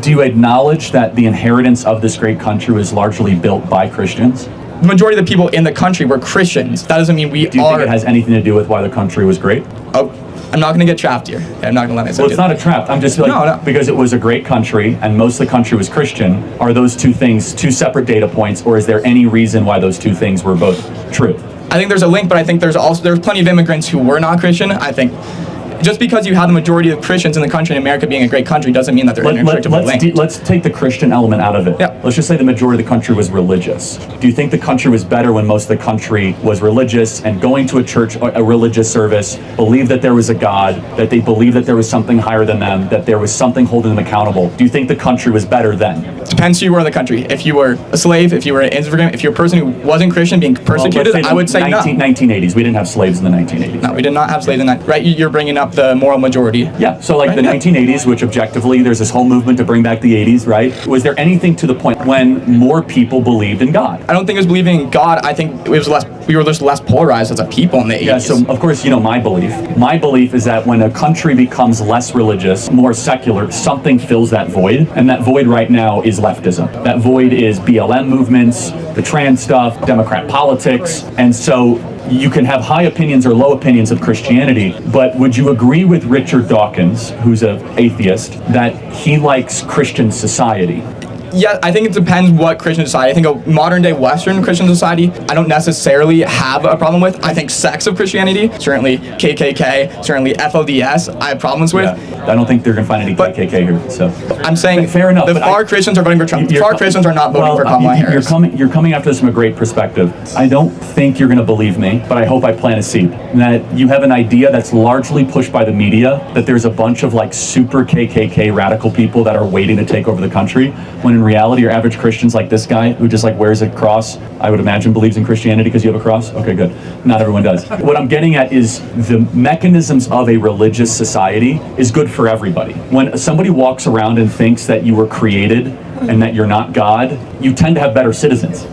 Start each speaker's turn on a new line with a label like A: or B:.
A: Do you acknowledge that the inheritance of this great country was largely built by Christians?
B: The majority of the people in the country were Christians. That doesn't mean we
A: Do you think it has anything to do with why the country was great?
B: Oh, I'm not going to get trapped here. Okay, I'm not going to let myself.
A: Well, it's not a trap. I'm just like,
B: No.
A: because it was a great country and most of the country was Christian, are those two things two separate data points, or is there any reason why those two things were both true?
B: I think there's a link, but I think there's plenty of immigrants who were not Christian. I think just because you have the majority of Christians in the country, in America being a great country, doesn't mean that they're inextricably linked.
A: Let's take the Christian element out of it.
B: Yeah.
A: Let's just say the majority of the country was religious. Do you think the country was better when most of the country was religious and going to a church, a religious service, believed that there was a God, that they believed that there was something higher than them, that there was something holding them accountable? Do you think the country was better then?
B: Depends who you were in the country. If you were a slave, if you were an immigrant, if you're a person who wasn't Christian being persecuted, I would say no.
A: 1980s. We didn't have slaves in the 1980s.
B: No, we did not have slaves in that. Right? You're bringing up the moral majority.
A: Yeah, so like the 1980s, which objectively, there's this whole movement to bring back the 80s, right? Was there anything to the point when more people believed in God?
B: I don't think it was believing in God. I think we were just less polarized as a people in the 80s.
A: Yeah, so of course, you know my belief. My belief is that when a country becomes less religious, more secular, something fills that void. And that void right now is leftism. That void is BLM movements, the trans stuff, Democrat politics. And so you can have high opinions or low opinions of Christianity, but would you agree with Richard Dawkins, who's an atheist, that he likes Christian society?
B: Yeah, I think it depends what Christian society. I think a modern day Western Christian society, I don't necessarily have a problem with. I think sects of Christianity, certainly KKK, certainly FLDS, I have problems with.
A: Yeah, I don't think they're going to find any KKK here. So
B: I'm saying
A: fair enough.
B: The far Christians are voting for Trump. The far Christians are not voting for Kamala Harris.
A: You're coming after this from a great perspective. I don't think you're going to believe me, but I hope I plant a seed. That you have an idea that's largely pushed by the media, that there's a bunch of like super KKK radical people that are waiting to take over the country, when in reality, your average Christians like this guy who just like wears a cross, I would imagine believes in Christianity because you have a cross? Okay, good. Not everyone does. What I'm getting at is the mechanisms of a religious society is good for everybody. When somebody walks around and thinks that you were created and that you're not God, you tend to have better citizens.